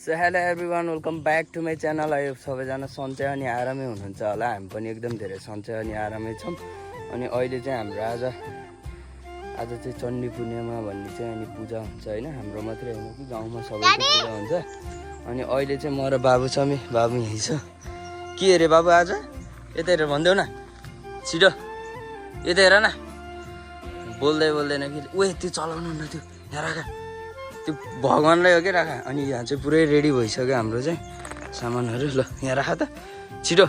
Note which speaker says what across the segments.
Speaker 1: So hello everyone welcome back to my channel. अहिले सबैजना सन्चै अनि आरामै हुनुहुन्छ होला। हामी पनि एकदम धेरै सन्चै अनि आरामै छौँ। अनि अहिले चाहिँ हाम्रो आज चाहिँ चण्डी पूर्णिमा भन्ने चाहिँ अनि पूजा हुन्छ होइन। हाम्रो मात्रै होइन कि गाउँमा सबैको पूजा हुन्छ। अनि अहिले चाहिँ म र बाबु छ बाबु यहीँ छ। के अरे बाबु आज यता हेरेर भनिदेऊ न, छिटो यता हेर न। बोल्दैन कि ऊ त्यो चलाउनु न, त्यो यहाँ राख, त्यो भगवान्लाई हो कि राख। अनि यहाँ चाहिँ पुरै रेडी भइसक्यो हाम्रो चाहिँ सामानहरू। ल यहाँ राख त छिटो।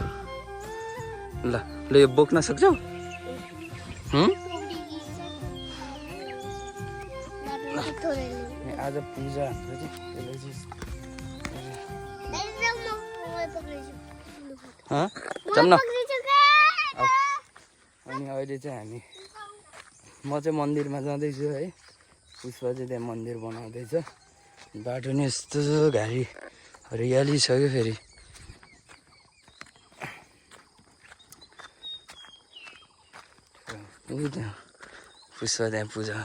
Speaker 1: ल ल यो बोक्न सक्छौ? आज पूजा हाम्रो चाहिँ अनि अहिले चाहिँ म चाहिँ मन्दिरमा जाँदैछु है। पुष्पा चाहिँ त्यहाँ मन्दिर बनाउँदैछ। बाटो नि यस्तो घारी हरियाली छ क्या फेरि। त्यहाँ पुष्पा त्यहाँ पूजा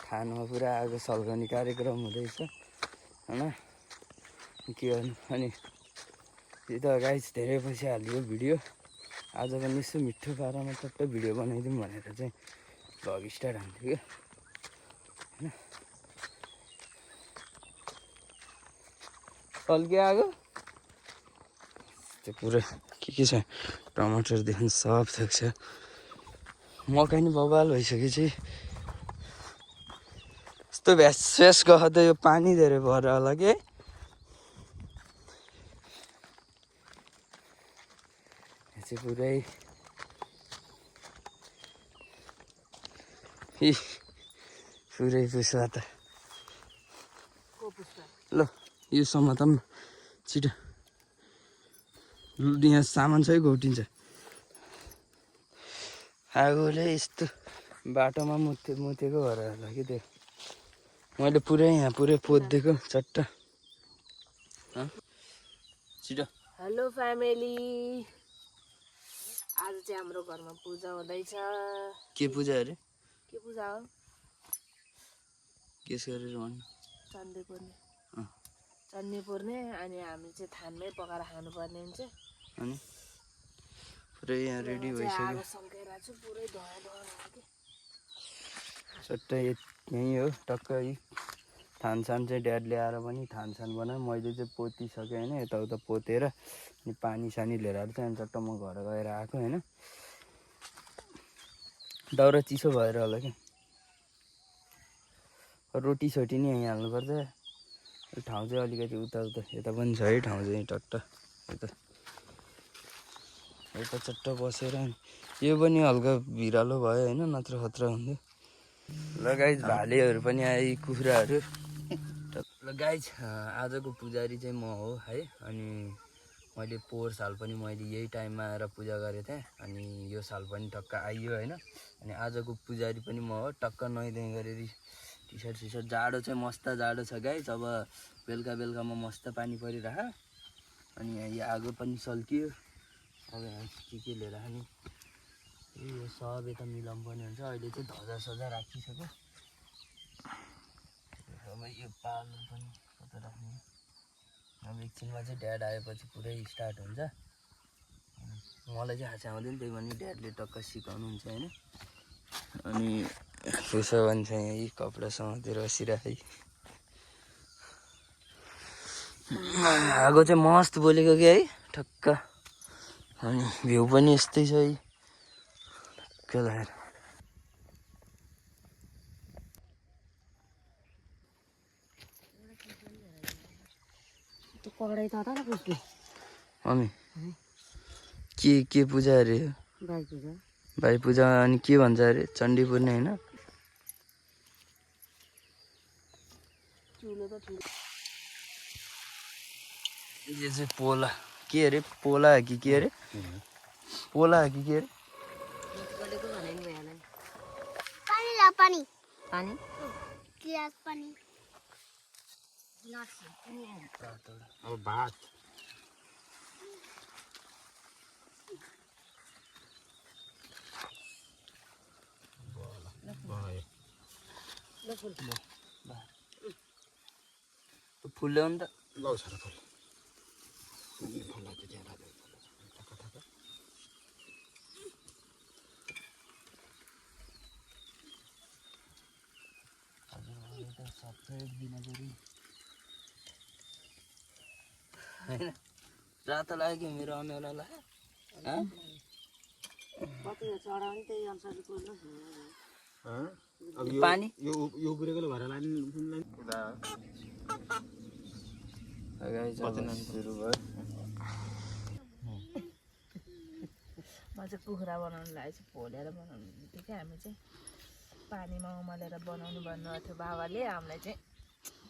Speaker 1: खानुमा पुरा आगो सल्काउने कार्यक्रम हुँदैछ होइन। के गर्नु अनि त्यो त गाइस धेरै पछि हालियो भिडियो। आज पनि यसो मिठो पारामा टक्क भिडियो बनाइदिउँ भनेर चाहिँ भ्लग स्टार्ट हान्थ्यो क्या होइन। सल्के आगो त्यो पुरै के छ, टमाटरदेखि सब थोक छ। मकै नि बबाल भइसकेपछि यस्तो भ्यास गयो त यो पानी धेरै भएर होला कि चाहिँ पुरै पुरै पुष्पा त। ल यो समातम छिटो, यहाँ सामान सबै घोटिन्छ। आगोले यस्तो बाटोमा मुतेको भएर होला कि त्यो। मैले पुरै यहाँ पुरै पोतिदिएको चट्ट। छिटो।
Speaker 2: हेलो फ्यामिली, आज चाहिँ हाम्रो घरमा पूजा हुँदैछ।
Speaker 1: के पूजा अरे?
Speaker 2: के पूजा हो?
Speaker 1: के गरेर भन्नु?
Speaker 2: चण्डी पूर्णे। चण्डी पूर्णे अनि हामी चाहिँ थानमै पकाएर खानुपर्ने हुन्छ।
Speaker 1: अनि पुरै यहाँ रेडी भइसक्यो।
Speaker 2: पुरै धुवा कि
Speaker 1: चट्ट यहीँ हो टक्क। थानसान चाहिँ ड्याडले आएर पनि थानसान बनायो। मैले चाहिँ पोतिसकेँ होइन। यताउता पोतेर अनि पानी सानी लिएर आएर चाहिँ अनि चट्ट म घर गएर आएको होइन। दाउरा चिसो भएर होला क्या। रोटी सोटी नि यहीँ हाल्नुपर्छ। ठाउँ चाहिँ अलिकति उता यता पनि छ है ठाउँ चाहिँ टट्ट यता चट्ट बसेर। यो पनि हल्का भिरालो भयो होइन, नत्र खतरा हुन्थ्यो। ल गाइज भालेहरू पनि आए, कुखुराहरू। ल गाइज आजको पुजारी चाहिँ म हो है। अनि मैले पोहोर साल पनि मैले यही टाइममा आएर पूजा गरेको थिएँ। अनि यो साल पनि टक्क आइयो होइन। अनि आजको पुजारी पनि म हो। टक्क नुहाइधुवाइ गरेर टी सर्ट जाडो चाहिँ मस्त जाडो छ गाइज। अब बेलुकामा मस्त पानी परिरह। अनि यो आगो पनि सल्कियो। अब के लिएर खाने यो सब यता मिलाउनु पर्ने हुन्छ। अहिले चाहिँ ध्वजा सजा राखिसक्यो। अब यो पालो पनि कता राख्ने। अब एकछिनमा चाहिँ ड्याड आएपछि पुरै स्टार्ट हुन्छ। मलाई चाहिँ हाँस आउँदैन, त्यही पनि ड्याडले टक्क सिकाउनुहुन्छ होइन। अनि पुष्पा भन्छ यहीँ कपडा समातेर बसिरहे। आगो चाहिँ मस्त बोलेको कि है ठक्क। अनि भ्यू पनि यस्तै छ है टक्क लगाएर। मम्मी के पूजा अरे? भाइ पूजा। अनि के भन्छ अरे? चण्डी पूर्णे होइन। यो चाहिँ पोला के अरे? पोला हो कि के अरे? पोला हो कि के अरे? भात फुल्यो नि त।
Speaker 3: लाउ सारा फल फललाई चाहिँ त्यहाँ राख्दै ठक्क ठक्क
Speaker 1: सफेद बिनाजरी होइन रातो लाग्यो कि मेरो अनुहारलाई
Speaker 3: अब
Speaker 1: पानी
Speaker 3: यो उब्रेकोले भएर लाने
Speaker 1: सुरु भयो
Speaker 2: म चाहिँ कुखुरा बनाउनु लागि चाहिँ पोलेर बनाउनु बित्तिकै हामी चाहिँ पानीमा उमालेर बनाउनु भन्नुभएको थियो बाबाले हामीलाई चाहिँ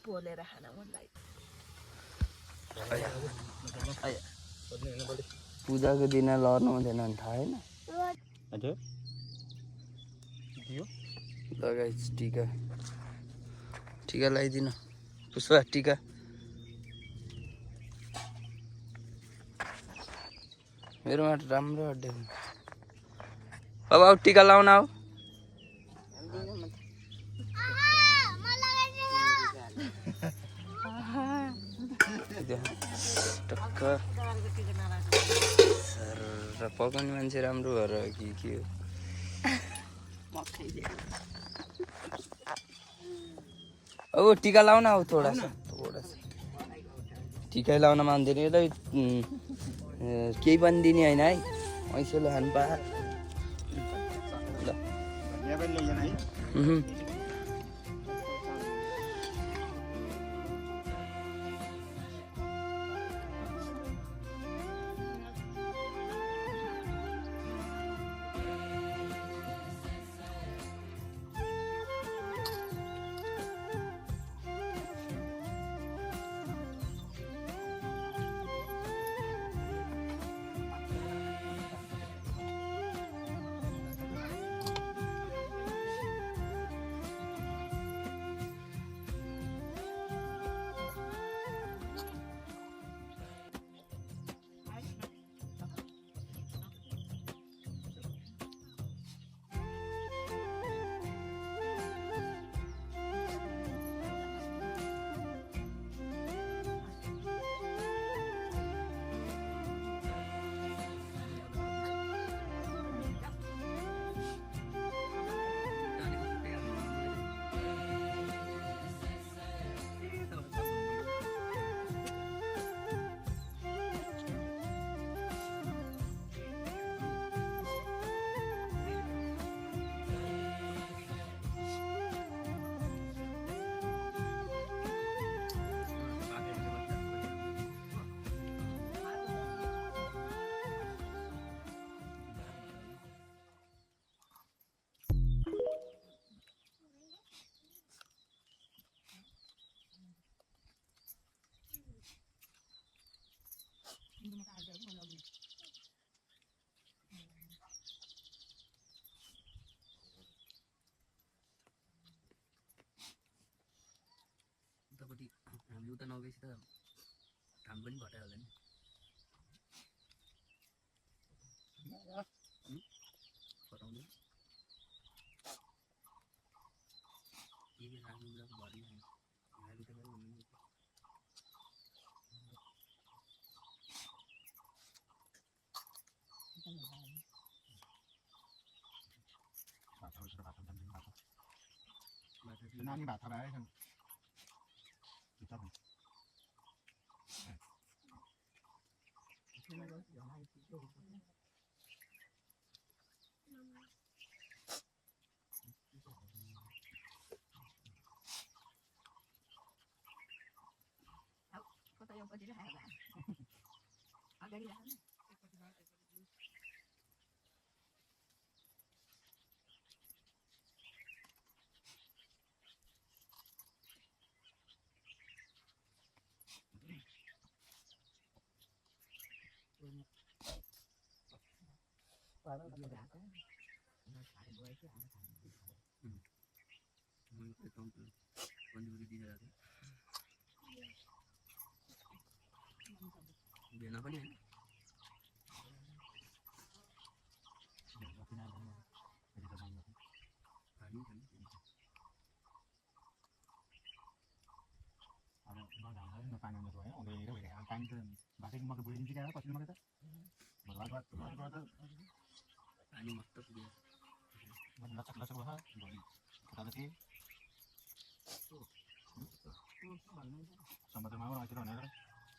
Speaker 2: पोलेर खान मन लाग्यो
Speaker 1: पूजाको दिन लड्नु हुँदैन नि थाहा होइन लगाइ टिका टिका लगाइदिनु पुष्पा टिका मेरोमा राम्रो अड्डे अब टिका लाउन आऊ टक्क सर पकाउने मान्छे राम्रो भएर कि के हो अब टिका लाउन आऊ थोडा सा टिकै लाउन मान्दैन यसलाई केही पनि दिने होइन है ऐसेलो खानु पा उतापट्टि हामी उता नगएपछि त घाम पनि घटाइहाल्यो नि घटाउँदै
Speaker 3: नानी भात खाएर
Speaker 1: भेना पनि होइन
Speaker 3: पानी त भाटे मकै बुझिन्छ क्या पछि मकै त भरभार
Speaker 1: पानी मस्त पुग्यो
Speaker 3: लचक लचक भयो भोलि खुट्टा त के समुद्रमा आउनु आइतिर भनेर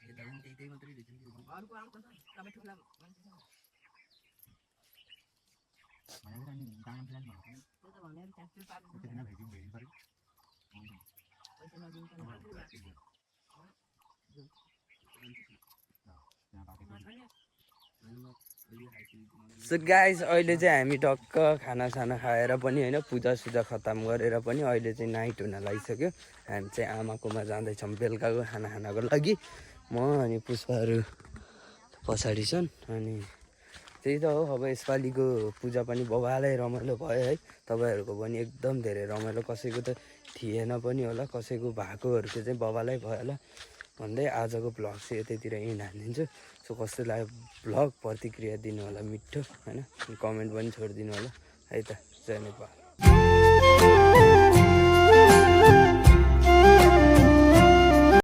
Speaker 1: यता पनि त्यही मात्रै रहेछ नि
Speaker 2: अर्को आउँछ टमेटो फुला मान्छे
Speaker 3: भनेर अनि गाउँ प्लान भएको
Speaker 2: त्यो त भने ट्याक्टर पार्नु
Speaker 3: त्यति दिन भेट्यौँ भेट्नु पऱ्यो
Speaker 2: पैसा नदिन्छ
Speaker 3: त्यहाँ भाटेको
Speaker 1: सो गाइस अहिले चाहिँ हामी टक्क खानासाना खाएर पनि होइन पूजासुजा खत्तम गरेर पनि अहिले चाहिँ नाइट हुन लागिसक्यो हामी चाहिँ आमाकोमा जाँदैछौँ बेलुकाको खाना खानको लागि म अनि पुष्पाहरू पछाडि छन् अनि त्यही त हो अब यसपालिको पूजा पनि बबालै रमाइलो भयो है तपाईँहरूको पनि एकदम धेरै रमाइलो कसैको त थिएन पनि होला कसैको भएकोहरूको चाहिँ बबालै भयो होला भन्दै आजको भ्लग चाहिँ यतैतिर यहीँ हालिदिन्छु सो कस्तो लाग्यो भ्लग प्रतिक्रिया दिनु होला मिठो होइन कमेन्ट पनि छोडिदिनु होला है त जय नेपाल